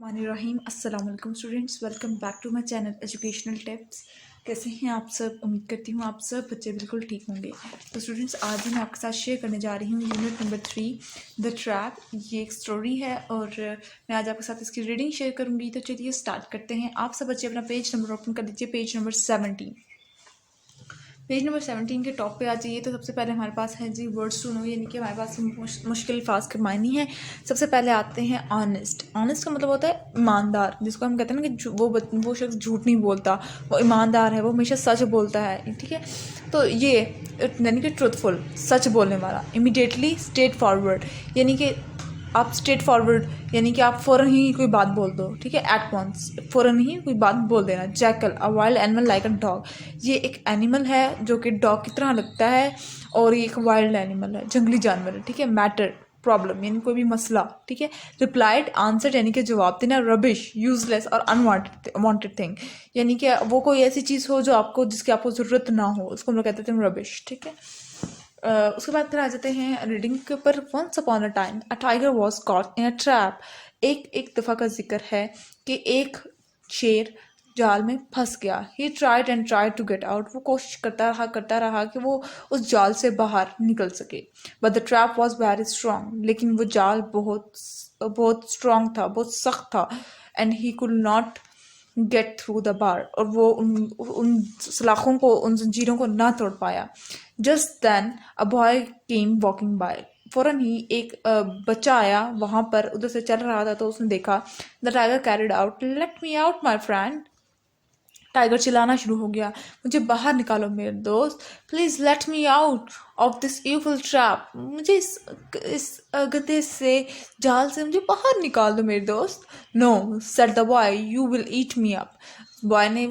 रहीम अस्सलाम वालेकुम students, welcome back to my channel educational tips. कैसे हैं आप सब? उम्मीद करती हूँ आप सब बच्चे बिल्कुल ठीक होंगे। तो स्टूडेंट्स, आज मैं आपके साथ शेयर करने जा रही हूँ यूनिट नंबर 3 द ट्रैप। ये एक स्टोरी है और मैं आज आपके साथ इसकी रीडिंग शेयर करूँगी। तो चलिए स्टार्ट करते हैं। आप सब बच्चे अपना पेज नंबर ओपन कर लीजिए, पेज नंबर 17। पेज नंबर 17 के टॉप पे आ जाइए। तो सबसे पहले हमारे पास है जी वर्ड्स टू नो, यानी कि हमारे पास मुश्किल अल्फाज के मायने हैं। सबसे पहले आते हैं ऑनेस्ट। ऑनेस्ट का मतलब होता है ईमानदार, जिसको हम कहते हैं ना कि वो शख्स झूठ नहीं बोलता, वो ईमानदार है, वो हमेशा सच बोलता है। ठीक है, तो ये यानी कि ट्रुथफुल, सच बोलने वाला। इमीडिएटली स्ट्रेट फॉरवर्ड, यानी कि आप स्ट्रेट फॉरवर्ड यानी कि आप फ़ौरन ही कोई बात बोल दो। ठीक है, एट वंस, फ़ौरन ही कोई बात बोल देना। Jackal, a wild animal like a dog. ये एक एनिमल है जो कि डॉग की तरह लगता है और ये एक वाइल्ड एनिमल है, जंगली जानवर है। ठीक है। मैटर, प्रॉब्लम यानी कोई भी मसला। ठीक है। रिप्लाइड, आंसर यानी कि जवाब देना। रबिश, यूजलेस और अनवांटेड थिंग, यानी कि वो कोई ऐसी चीज़ हो जो आपको जिसकी आपको ज़रूरत ना हो, उसको हम लोग कहते हैं रबिश। ठीक है। उसके बाद फिर आ जाते हैं रीडिंग के ऊपर। Once upon a time a tiger was caught in a trap. एक दफ़ा का जिक्र है कि एक शेर जाल में फंस गया। He tried and tried to get out. वो कोशिश करता रहा कि वो उस जाल से बाहर निकल सके। But the trap was very strong. लेकिन वो जाल बहुत स्ट्रांग था, बहुत सख्त था। And he could not get through the bar. और वो उन सलाखों को, उन जंजीरों को ना तोड़ पाया। Just then a boy came walking by. फ़ौरन ही एक बच्चा आया वहाँ पर, उधर से चल रहा था। तो उसने देखा the tiger carried out, let me out my friend. Tiger चिल्लाना शुरू हो गया, मुझे बाहर निकालो मेरे दोस्त, please let me out of this evil trap. मुझे इस गधे से, जाल से मुझे बाहर निकाल दो मेरे दोस्त। No said the boy, you will eat me up. Boy ने,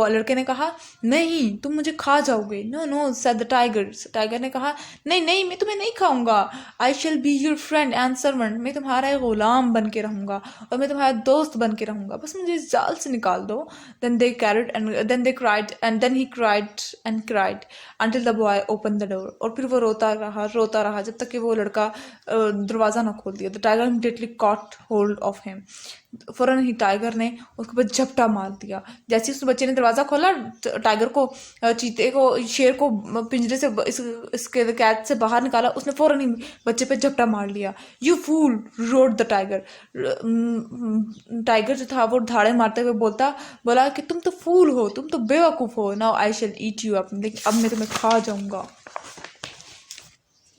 लड़के ने कहा, नहीं तुम मुझे खा जाओगे। No no said the tiger. Tiger ने कहा, नहीं नहीं मैं तुम्हें नहीं खाऊंगा। I shall be your friend and servant. मैं तुम्हारा एक गुलाम बन के रहूंगा और मैं तुम्हारा दोस्त बन के रहूंगा, बस मुझे इस जाल से निकाल दो। Then he cried and cried until the boy opened the door. और फिर वो रोता रहा जब तक कि वो लड़का दरवाज़ा ना खोल दिया। The tiger immediately caught hold of him. फौरन ही टाइगर ने उसके ऊपर झपटा मार दिया। जैसे उस बच्चे ने दरवाज़ा खोला, टाइगर को, चीते को, शेर को पिंजरे से, इसके कैद से बाहर निकाला, उसने फौरन ही बच्चे पे झपटा मार लिया। You fool, roared the tiger. Tiger जो था वो धाड़े मारते हुए बोला कि तुम तो फूल हो, तुम तो बेवकूफ़ हो। Now I shall eat you up, लेकिन अब मैं तुम्हें खा जाऊंगा।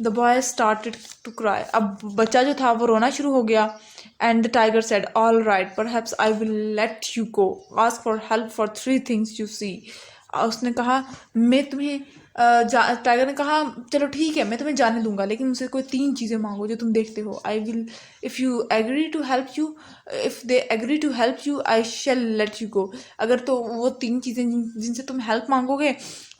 The boy started to cry. अब बच्चा जो था वो रोना शुरू हो गया। And the tiger said, all right perhaps I will let you go, ask for help for 3 things you see. उसने कहा, मैं तुम्हें टाइगर ने कहा, चलो ठीक है मैं तुम्हें जाने दूंगा, लेकिन मुझसे कोई 3 चीज़ें मांगो जो तुम देखते हो। I will, if you agree to help you, if they agree to help you I shall let you go. अगर तो वो 3 चीज़ें जिनसे तुम हेल्प मांगोगे,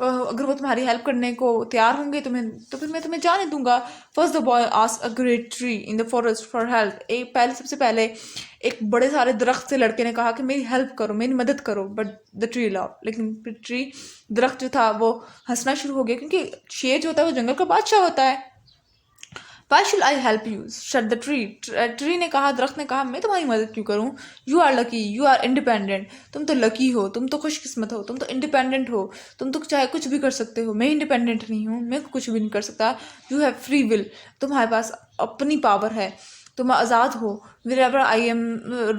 अगर वो तुम्हारी हेल्प करने को तैयार होंगे तो फिर मैं तुम्हें जाने दूंगा। First the boy asked a great tree in the forest for help. सबसे पहले एक बड़े सारे दरख्त से लड़के ने कहा कि मेरी हेल्प करो, मेरी मदद करो। बट द ट्री लव, लेकिन फिर दरख्त जो था वो हंसना शुरू हो गया, क्योंकि शेर जो होता है वो जंगल का बादशाह होता है। Why should I help you? Said the tree. Tree ने कहा, दरख्त ने कहा, मैं तुम्हारी मदद क्यों करूं? You are lucky, you are independent. तुम तो लकी हो, तुम तो खुशकिस्मत हो, तुम तो इंडिपेंडेंट हो, तुम तो चाहे कुछ भी कर सकते हो। मैं इंडिपेंडेंट नहीं हूँ, मैं कुछ भी नहीं कर सकता। You have free will, तुम्हारे पास अपनी पावर है, तुम आज़ाद हो। Wherever I am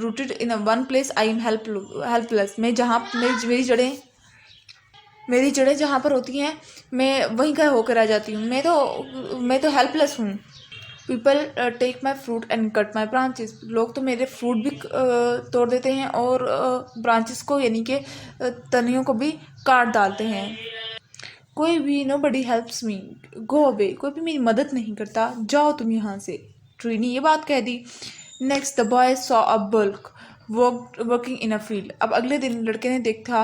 rooted in a one place, I am helpless. मैं जहाँ मेरी जड़ें जहाँ पर होती हैं, मैं वहीं का होकर रह जाती हूँ। मैं तो हेल्पलेस हूँ। People take my fruit and cut my branches. लोग तो मेरे फ्रूट भी तोड़ देते हैं और ब्रांचेस को, यानी कि तनियों को भी काट डालते हैं। कोई भी, नो बडी हेल्प्स मी, गो अवे। कोई भी मेरी मदद नहीं करता, जाओ तुम यहाँ से। ट्री ने ये बात कह दी। Next the boy saw a bullock working in a field. अब अगले दिन लड़के ने देखा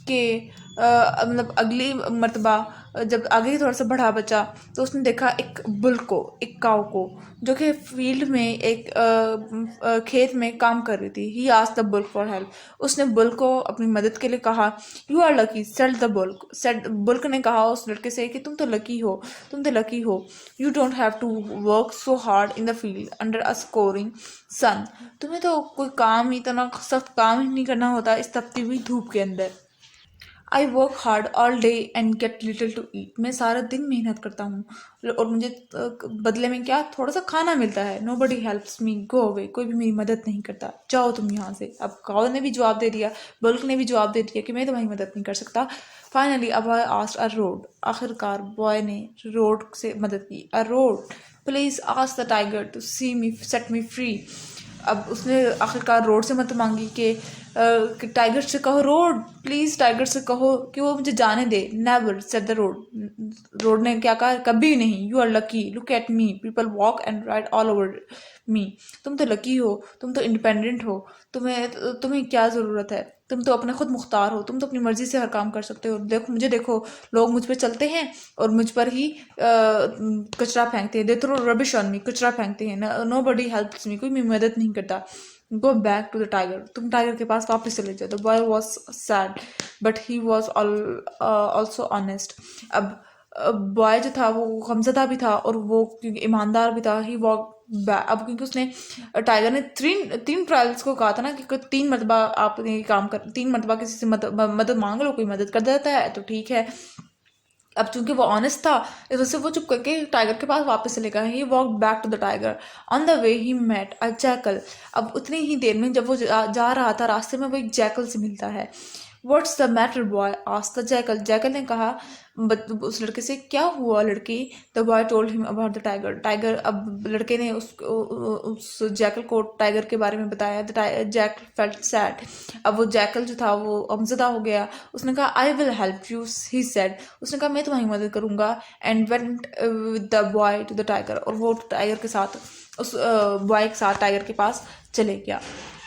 कि मतलब अगली मर्तबा जब आगे थोड़ा सा बढ़ा बचा तो उसने देखा एक बुल को, एक काऊ को, जो कि फील्ड में एक खेत में काम कर रही थी। He asked the bull for help. उसने बुल को अपनी मदद के लिए कहा। You are lucky said the bull. Said बुल्क ने कहा उस लड़के से कि तुम तो लकी हो, तुम तो लकी हो। You don't have to work so hard in the field under a scorching sun. तुम्हें तो कोई काम ही, इतना सख्त काम ही नहीं करना होता इस तपती हुई धूप के अंदर। I work hard all day and get little to eat. मैं सारा दिन मेहनत करता हूँ और मुझे बदले में क्या, थोड़ा सा खाना मिलता है। नो बडी हेल्प्स मी गो अवे। कोई भी मेरी मदद नहीं करता, जाओ तुम यहाँ से। अब काऊ ने भी जवाब दे दिया, बुल्क ने भी जवाब दे दिया कि मैं तुम्हारी मदद नहीं कर सकता। फाइनली अब आई आस्क्ड अ रोड। आखिरकार बॉय ने रोड से मदद की। A road please ask the tiger to see me set me free. अब उसने आखिरकार रोड से मदद मांगी कि टाइगर से कहो, रोड प्लीज़ टाइगर से कहो कि वो मुझे जाने दे। Never said the road. Road ने क्या कहा, कभी नहीं। You are lucky look at me people walk and ride all over me. तुम तो लकी हो, तुम तो इंडिपेंडेंट हो, तुम्हें क्या ज़रूरत है, तुम तो अपने खुद मुख्तार हो, तुम तो अपनी मर्जी से हर काम कर सकते हो। देखो लोग मुझ पर चलते हैं और मुझ पर ही कचरा फेंकते हैं। They throw rubbish on me, कचरा फेंकते हैं। नो बडी हेल्प्स मी, कोई मेरी मदद नहीं करता। Go back to the tiger. तुम टाइगर के पास वापस चले जाओ। The boy was sad but he was also honest. अब बॉय जो था वो गमज़दा भी था और वो क्योंकि ईमानदार भी था। ही वॉक अब क्योंकि उसने टाइगर ने तीन ट्रायल्स को कहा था ना कि 3 मरतबा आप ये काम कर, 3 मरतबा किसी से मदद मांग लो, कोई मदद कर देता है तो ठीक है। अब चूंकि वो ऑनेस्ट था इस वजह से वो चुप करके टाइगर के पास वापस चले गए। He walk back to the tiger. On the way he met a jackal. अब उतनी ही देर में जब वो जा रहा था रास्ते में वो एक जैकल से मिलता है। What's the matter boy asked the jackal. Jackal ने कहा उस लड़के से, क्या हुआ लड़की। The boy told him about the tiger. Tiger अब लड़के ने उस जैकल को टाइगर के बारे में बताया। The jackal felt sad. अब वो जैकल जो था वो गमज़दा हो गया। उसने कहा I will help you he said. उसने कहा मैं तुम्हारी मदद करूंगा। And went with the boy to the tiger. और वो टाइगर के साथ, उस बॉय के साथ टाइगर के पास चले गया।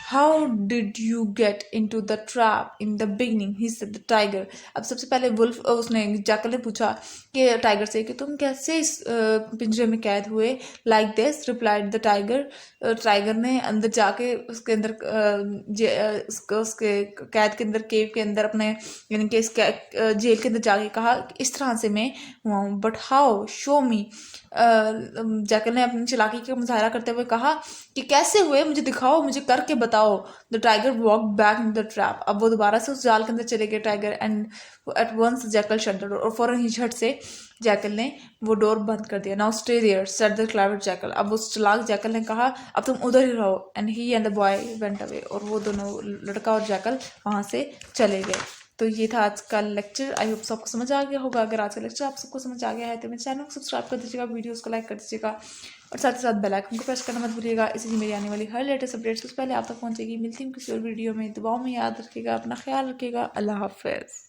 How did you get into the trap in the beginning he said the tiger. अब सबसे पहले वुल्फ उसने जैकल ने पूछा कि टाइगर से कि तुम कैसे इस पिंजरे में कैद हुए। Like this replied the tiger. Tiger ने अंदर जाके उसके अंदर उसके कैद के अंदर, केव के अंदर अपने, यानी कि इस जेल के अंदर जाके कहा इस तरह से मैं हुआ हूँ। But how show me. Jackal ने अपनी चालाकी का मुजाहरा करते हुए कहा कि कैसे हुए, मुझे दिखाओ, मुझे करके बताओ। The tiger walk back in the trap. अब वो दोबारा से उस जाल के अंदर चले गए tiger. And at once jackal shut the door. और फौरन ही झट से जैकल ने वो डोर बंद कर दिया। Now stay there said the clever jackal. अब उस चालाक जैकल ने कहा अब तुम उधर ही रहो। And he and the boy went away. और वो दोनों, लड़का और जैकल, वहाँ से चले गए। तो ये था आज का लेक्चर। आई होप सबको समझ आ गया होगा। अगर आज का लेक्चर आप सबको समझ आ गया है तो मेरे चैनल को सब्सक्राइब कर दीजिएगा, वीडियोस को लाइक कर दीजिएगा और साथ ही साथ बेल आइकन को प्रेस करना मत भूलिएगा। इसी मेरी आने वाली हर लेटेस्ट अपडेट्स सबसे पहले आप तक पहुंचेगी। मिलती हूँ किसी और वीडियो में। दुआओं में याद रखिएगा, अपना ख्याल रखिएगा। अल्लाह हाफिज़।